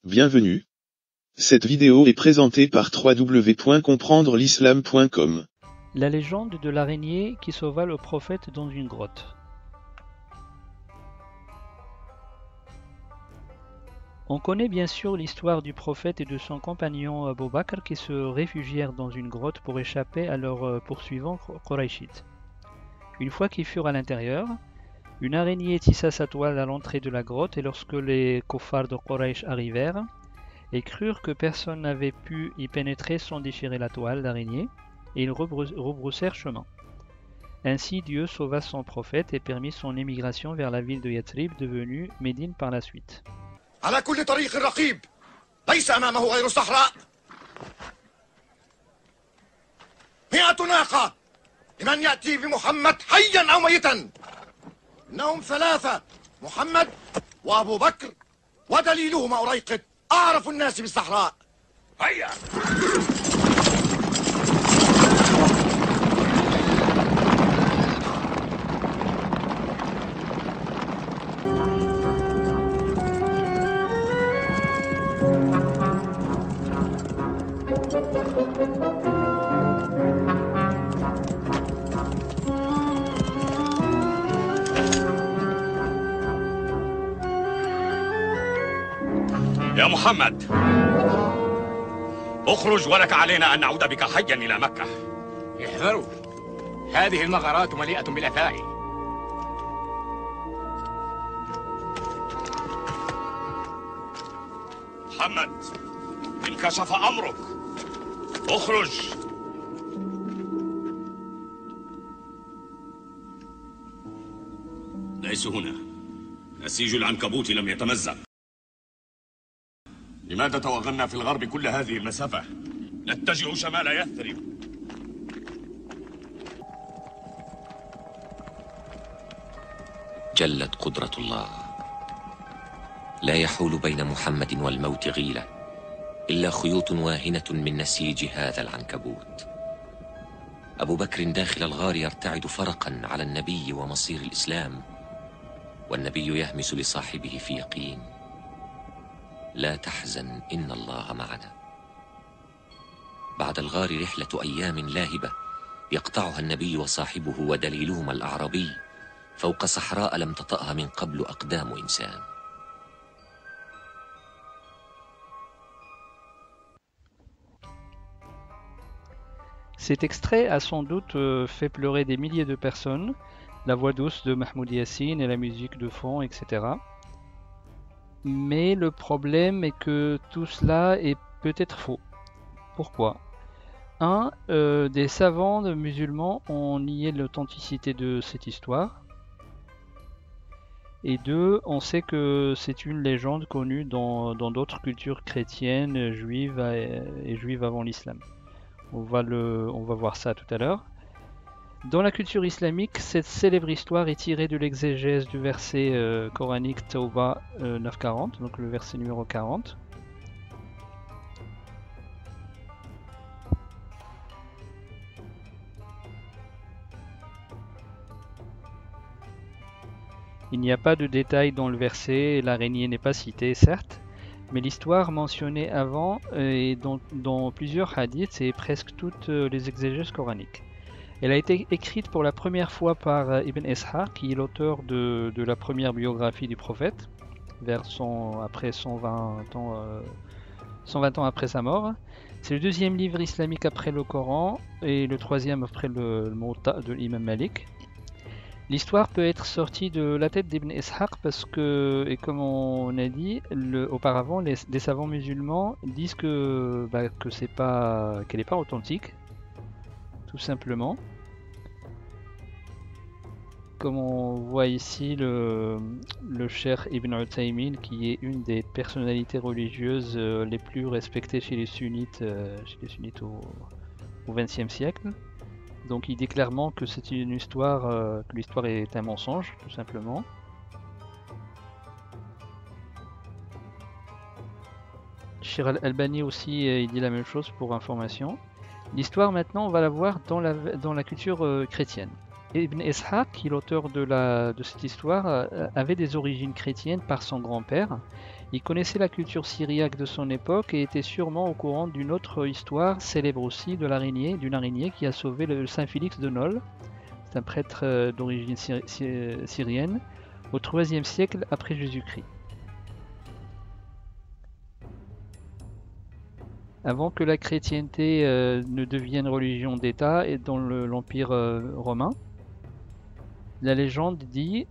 Bienvenue. Cette vidéo est présentée par www.comprendrelislam.com. La légende de l'araignée qui sauva le prophète dans une grotte. On connaît bien sûr l'histoire du prophète et de son compagnon Abu Bakr qui se réfugièrent dans une grotte pour échapper à leurs poursuivants Qurayshites. Une fois qu'ils furent à l'intérieur, une araignée tissa sa toile à l'entrée de la grotte et lorsque les kuffars de Quraysh arrivèrent et crurent que personne n'avait pu y pénétrer sans déchirer la toile d'araignée, et ils rebroussèrent chemin. Ainsi Dieu sauva son prophète et permit son émigration vers la ville de Yathrib devenue Médine par la suite. على كل طريق رقيب ليس أمامه غير الصحراء 100 ناقة لمن يأتي بمحمد حيا أو ميتا إنهم 3 محمد وأبو بكر ودليلهما أريقط أعرف الناس بالصحراء هيا يا محمد اخرج ولك علينا أن نعود بك حيا إلى مكة. احذروا، هذه المغارات مليئة بالأفاعي. محمد انكشف أمرك، اخرج. ليسوا هنا، نسيج العنكبوت لم يتمزق. لماذا توغلنا في الغرب كل هذه المسافة؟ نتجه شمال يثرب. جلت قدرة الله، لا يحول بين محمد والموت غيلة إلا خيوط واهنة من نسيج هذا العنكبوت. أبو بكر داخل الغار يرتعد فرقا على النبي ومصير الإسلام، والنبي يهمس لصاحبه في يقين: لا تحزن إن الله معنا. بعد الغار رحلة أيام لاهبة يقطعها النبي وصاحبه ودليلهما الأعرابي فوق صحراء لم تطأها من قبل أقدام إنسان. Cet extrait a sans doute fait pleurer des milliers de personnes, la voix douce de Mahmoud Yassine et la musique de fond, etc. Mais le problème est que tout cela est peut-être faux. Pourquoi ? Des savants musulmans ont nié l'authenticité de cette histoire. Et 2, on sait que c'est une légende connue dans d'autres cultures chrétiennes, juives et juives avant l'islam. On va voir ça tout à l'heure. Dans la culture islamique, cette célèbre histoire est tirée de l'exégèse du verset coranique Tawbah 9:40, donc le verset numéro 40. Il n'y a pas de détails dans le verset, l'araignée n'est pas citée, certes, mais l'histoire mentionnée avant est dans plusieurs hadiths et presque toutes les exégèses coraniques. Elle a été écrite pour la première fois par Ibn Ishaq, qui est l'auteur de la première biographie du prophète, après 120 ans après sa mort. C'est le deuxième livre islamique après le Coran et le troisième après le Muwatta de l'imam Malik. L'histoire peut être sortie de la tête d'Ibn Ishaq parce que, et comme on a dit auparavant, des savants musulmans disent qu'elle n'est pas authentique, tout simplement. Comme on voit ici le cheikh Ibn Uthaymin, qui est une des personnalités religieuses les plus respectées chez les sunnites au XXe siècle. Donc il dit clairement que c'est une histoire, que l'histoire est un mensonge, tout simplement. Shir al-Albani aussi, il dit la même chose pour information. L'histoire maintenant, on va la voir dans la culture chrétienne. Ibn Ishaq, qui est l'auteur de cette histoire, avait des origines chrétiennes par son grand-père, Il connaissait la culture syriaque de son époque et était sûrement au courant d'une autre histoire célèbre aussi d'une araignée qui a sauvé le saint Félix de Nol. C'est un prêtre d'origine syrienne au IIIe siècle après Jésus-Christ. Avant que la chrétienté ne devienne religion d'État et dans l'Empire romain, la légende dit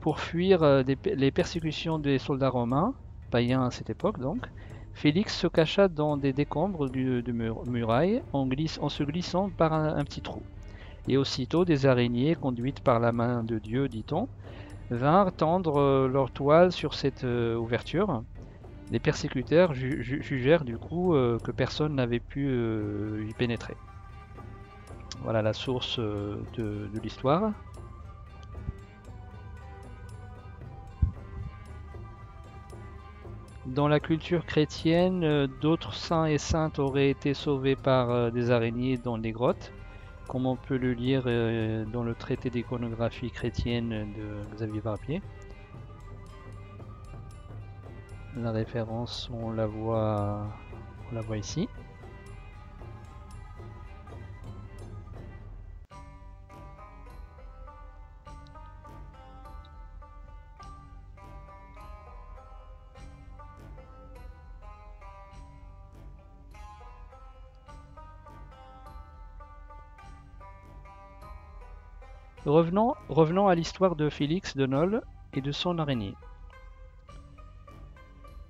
pour fuir les persécutions des soldats romains, païens à cette époque donc, Félix se cacha dans des décombres de murailles en se glissant par un petit trou. Et aussitôt des araignées, conduites par la main de Dieu, dit-on, vinrent tendre leur toile sur cette ouverture. Les persécuteurs jugèrent du coup que personne n'avait pu y pénétrer. Voilà la source de l'histoire. Dans la culture chrétienne, d'autres saints et saintes auraient été sauvés par des araignées dans les grottes, comme on peut le lire dans le traité d'iconographie chrétienne de Xavier Barbier. La référence, on la voit ici. Revenons à l'histoire de Félix de Nol et de son araignée.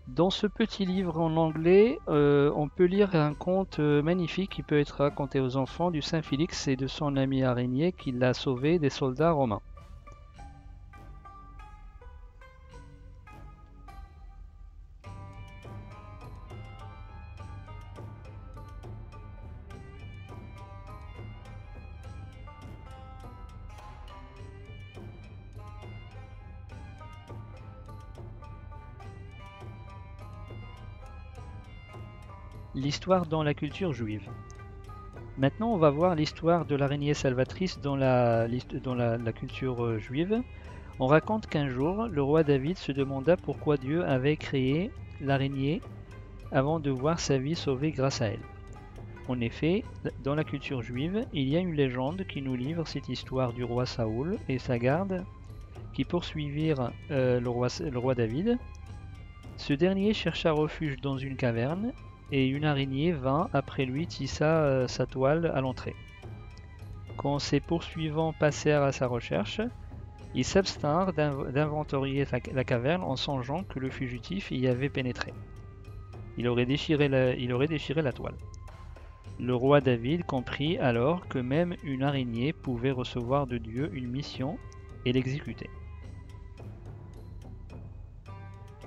Dans ce petit livre en anglais, on peut lire un conte magnifique qui peut être raconté aux enfants du Saint Félix et de son ami araignée qui l'a sauvé des soldats romains. L'histoire dans la culture juive. Maintenant, on va voir l'histoire de l'araignée salvatrice dans la culture juive. On raconte qu'un jour, le roi David se demanda pourquoi Dieu avait créé l'araignée avant de voir sa vie sauvée grâce à elle. En effet, dans la culture juive, il y a une légende qui nous livre cette histoire du roi Saoul et sa garde qui poursuivirent le roi David. Ce dernier chercha refuge dans une caverne et une araignée vint après lui tissa sa toile à l'entrée. Quand ses poursuivants passèrent à sa recherche, ils s'abstinrent d'inventorier la caverne en songeant que le fugitif y avait pénétré. Il aurait déchiré la toile. Le roi David comprit alors que même une araignée pouvait recevoir de Dieu une mission et l'exécuter.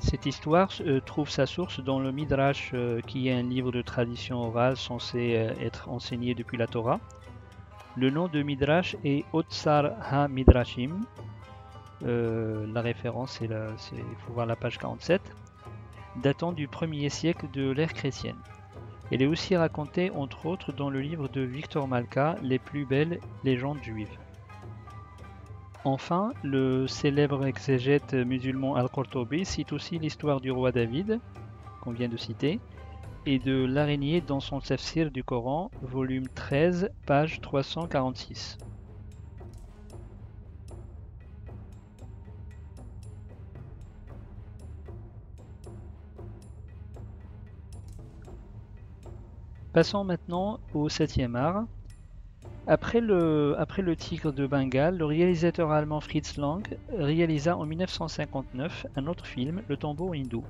Cette histoire trouve sa source dans le Midrash, qui est un livre de tradition orale censé être enseigné depuis la Torah. Le nom de Midrash est Otsar ha-Midrashim. La référence, il faut voir la page 47, datant du 1er siècle de l'ère chrétienne. Elle est aussi racontée entre autres dans le livre de Victor Malka, Les plus belles légendes juives. Enfin, le célèbre exégète musulman Al-Qurtubi cite aussi l'histoire du roi David, qu'on vient de citer, et de l'araignée dans son tafsir du Coran, volume 13, page 346. Passons maintenant au 7e art. Après le Tigre de Bengale, le réalisateur allemand Fritz Lang réalisa en 1959 un autre film, Le Tombeau hindou.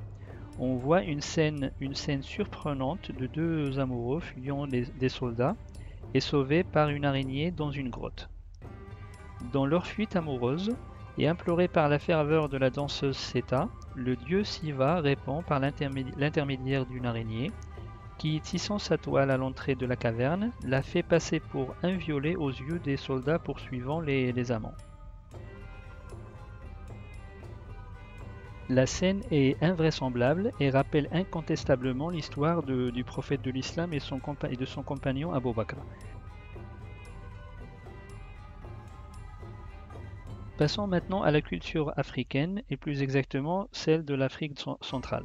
On voit une scène surprenante de deux amoureux fuyant des soldats et sauvés par une araignée dans une grotte. Dans leur fuite amoureuse, et imploré par la ferveur de la danseuse Seta, le dieu Siva répond par l'intermédiaire d'une araignée qui, tissant sa toile à l'entrée de la caverne, la fait passer pour inviolée aux yeux des soldats poursuivant les amants. La scène est invraisemblable et rappelle incontestablement l'histoire du prophète de l'islam et de son compagnon Abu Bakr. Passons maintenant à la culture africaine et plus exactement celle de l'Afrique centrale.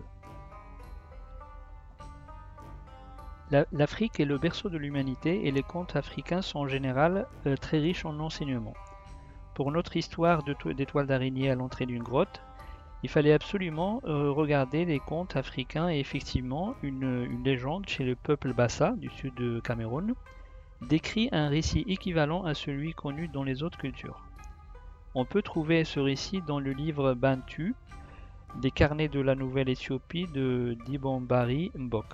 L'Afrique est le berceau de l'humanité et les contes africains sont en général très riches en enseignements. Pour notre histoire d'étoiles d'araignée à l'entrée d'une grotte, il fallait absolument regarder les contes africains et effectivement une légende chez le peuple Bassa du sud de Cameroun décrit un récit équivalent à celui connu dans les autres cultures. On peut trouver ce récit dans le livre Bantu, des carnets de la Nouvelle-Éthiopie de Dibambari Mbok.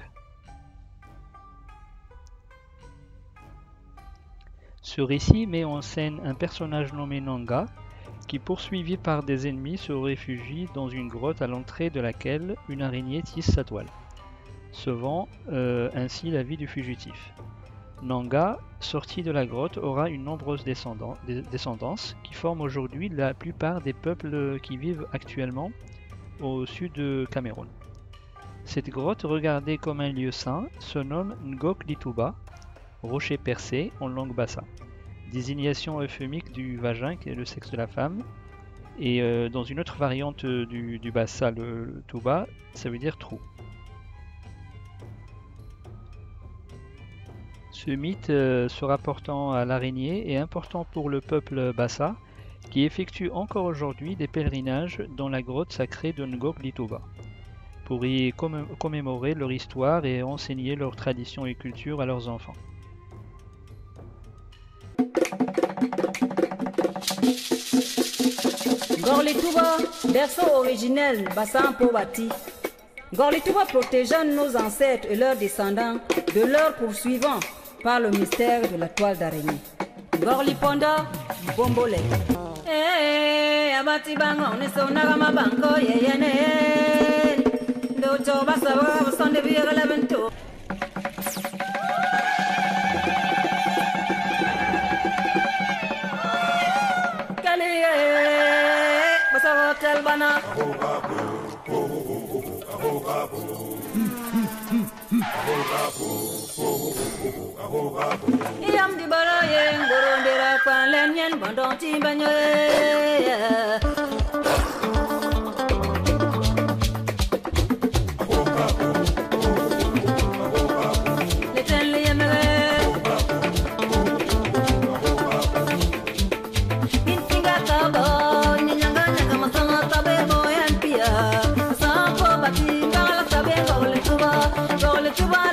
Ce récit met en scène un personnage nommé Nanga, qui poursuivi par des ennemis se réfugie dans une grotte à l'entrée de laquelle une araignée tisse sa toile, sauvant ainsi la vie du fugitif. Nanga, sorti de la grotte, aura une nombreuse descendance qui forme aujourd'hui la plupart des peuples qui vivent actuellement au sud de Cameroun. Cette grotte, regardée comme un lieu saint, se nomme Ngok Lituba, rocher percé en langue bassa. Désignation euphémique du vagin, qui est le sexe de la femme, et dans une autre variante du bassa, le tuba, ça veut dire trou. Ce mythe se rapportant à l'araignée est important pour le peuple bassa, qui effectue encore aujourd'hui des pèlerinages dans la grotte sacrée de Ngok Lituba, pour y commémorer leur histoire et enseigner leurs traditions et culture à leurs enfants. Ngok Lituba, berceau originel, bassin Pobati. Ngok Lituba protégeant nos ancêtres et leurs descendants de leurs poursuivants par le mystère de la toile d'araignée. Ngok Liponda, Bombole. Abati bango, ne sonagama bango, yeyene. Docho basaba, sonde viera levento. Bana Yam di baraye ngorondera kwa lenyen bandon timbanyo Tuba